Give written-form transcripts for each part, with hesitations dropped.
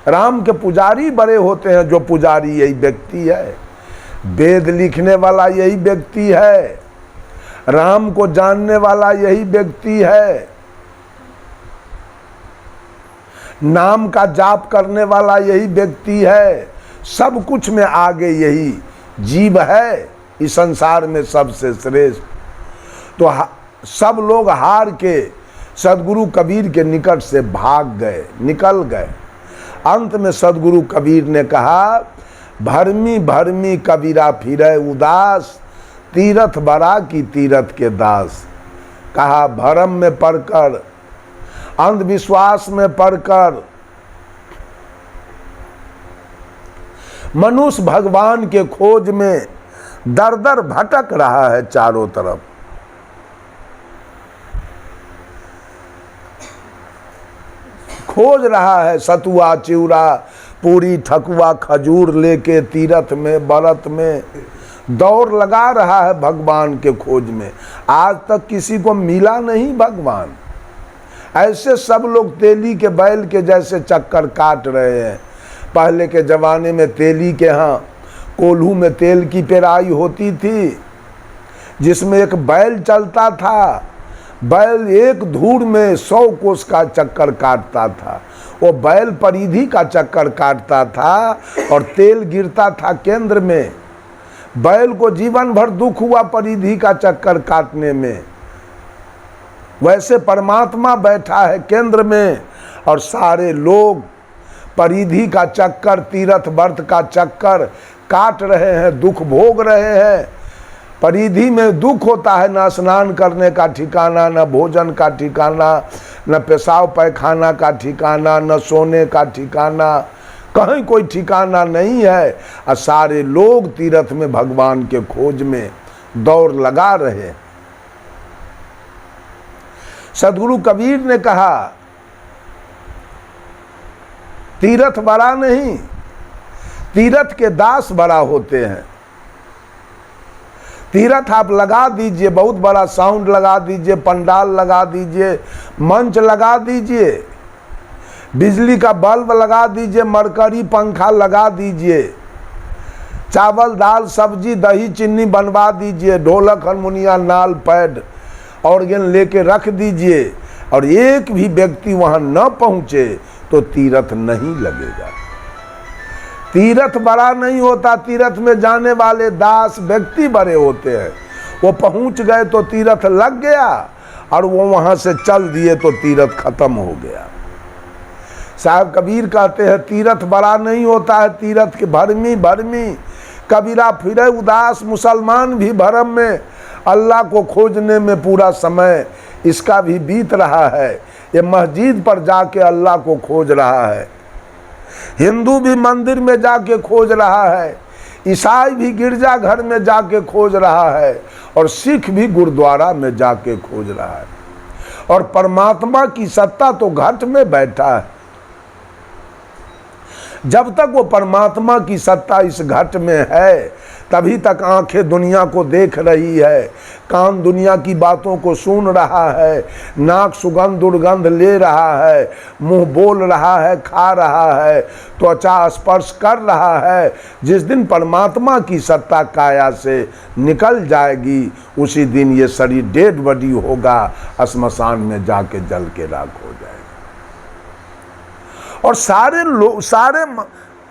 राम के पुजारी बड़े होते हैं। जो पुजारी यही व्यक्ति है, वेद लिखने वाला यही व्यक्ति है, राम को जानने वाला यही व्यक्ति है, नाम का जाप करने वाला यही व्यक्ति है। सब कुछ में आगे यही जीव है, इस संसार में सबसे श्रेष्ठ। तो सब लोग हार के सदगुरु कबीर के निकट से भाग गए, निकल गए। अंत में सदगुरु कबीर ने कहा, भरमी भरमी कबीरा फिरे उदास, तीरथ बरा की तीरथ के दास। कहा भरम में पड़कर, अंधविश्वास में पड़कर मनुष्य भगवान के खोज में दर दर भटक रहा है चारों तरफ। खोज रहा है सतुआ चिवड़ा पूरी ठकुआ खजूर लेके तीरथ में व्रत में दौड़ लगा रहा है भगवान के खोज में। आज तक किसी को मिला नहीं भगवान। ऐसे सब लोग तेली के बैल के जैसे चक्कर काट रहे हैं। पहले के ज़माने में तेली के यहाँ कोल्हू में तेल की पेराई होती थी, जिसमें एक बैल चलता था। बैल एक धूड़ में 100 कोस का चक्कर काटता था। वो बैल परिधि का चक्कर काटता था और तेल गिरता था केंद्र में। बैल को जीवन भर दुख हुआ परिधि का चक्कर काटने में। वैसे परमात्मा बैठा है केंद्र में और सारे लोग परिधि का चक्कर, तीर्थ व्रत का चक्कर काट रहे हैं, दुख भोग रहे हैं। परिधि में दुख होता है, ना स्नान करने का ठिकाना, न भोजन का ठिकाना, न पेशाब पैखाना का ठिकाना, न सोने का ठिकाना, कहीं कोई ठिकाना नहीं है। और सारे लोग तीर्थ में भगवान के खोज में दौड़ लगा रहे। सदगुरु कबीर ने कहा, तीर्थ बड़ा नहीं, तीर्थ के दास बड़ा होते हैं। तीर्थ आप लगा दीजिए, बहुत बड़ा साउंड लगा दीजिए, पंडाल लगा दीजिए, मंच लगा दीजिए, बिजली का बल्ब लगा दीजिए, मरकरी पंखा लगा दीजिए, चावल दाल सब्जी दही चीनी बनवा दीजिए, ढोलक हारमोनिया नाल पैड ऑर्गन लेके रख दीजिए, और एक भी व्यक्ति वहां न पहुंचे तो तीर्थ नहीं लगेगा। तीर्थ बड़ा नहीं होता, तीर्थ में जाने वाले दास व्यक्ति बड़े होते हैं। वो पहुंच गए तो तीर्थ लग गया, और वो वहां से चल दिए तो तीर्थ खत्म हो गया। साहब कबीर कहते हैं, तीर्थ बड़ा नहीं होता है, तीर्थ के भरमी भरमी कबीरा फिरे उदास। मुसलमान भी भरम में अल्लाह को खोजने में पूरा समय इसका भी बीत रहा है। ये मस्जिद पर जाके अल्लाह को खोज रहा है, हिंदू भी मंदिर में जाके खोज रहा है, ईसाई भी गिरजा घर में जाके खोज रहा है, और सिख भी गुरुद्वारा में जाके खोज रहा है। और परमात्मा की सत्ता तो घट में बैठा है। जब तक वो परमात्मा की सत्ता इस घट में है, तभी तक आंखें दुनिया को देख रही है, कान दुनिया की बातों को सुन रहा है, नाक सुगंध दुर्गंध ले रहा है, मुंह बोल रहा है, खा रहा है, त्वचा स्पर्श कर रहा है। जिस दिन परमात्मा की सत्ता काया से निकल जाएगी, उसी दिन ये शरीर डेड बॉडी होगा, श्मशान में जाके जल के राख हो जाएगा। और सारे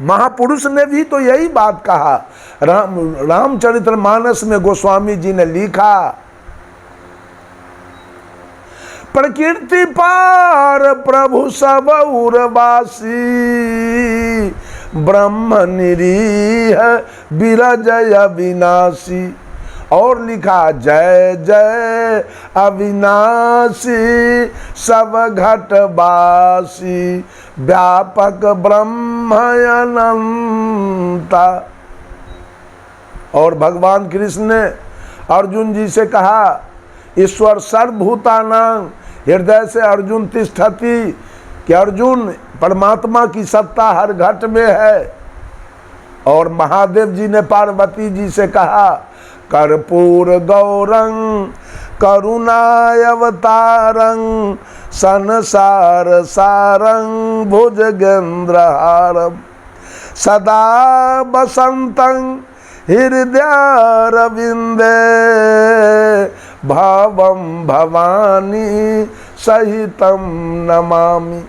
महापुरुष ने भी तो यही बात कहा। रामचरितमानस में गोस्वामी जी ने लिखा, प्रकृति पार प्रभु सब उर्वासी, ब्रह्म निरीह विरजय अविनाशी। और लिखा, जय जय अविनाशी सब घटवासी, व्यापक ब्रह्म अनंता। और भगवान कृष्ण ने अर्जुन जी से कहा, ईश्वर सर्वभूतानां हृदय से अर्जुन तिष्ठति, कि अर्जुन परमात्मा की सत्ता हर घट में है। और महादेव जी ने पार्वती जी से कहा, कर्पूर गौरं करुणावतारं संसार सारं भुजगेन्द्रहारं सदा वसन्तं हृदयारविन्दे भावं भवानी सहितं नमामि।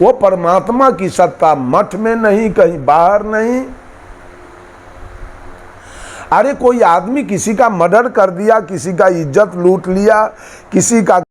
वो परमात्मा की सत्ता मठ में नहीं, कहीं बाहर नहीं। अरे कोई आदमी किसी का मर्डर कर दिया, किसी का इज्जत लूट लिया, किसी का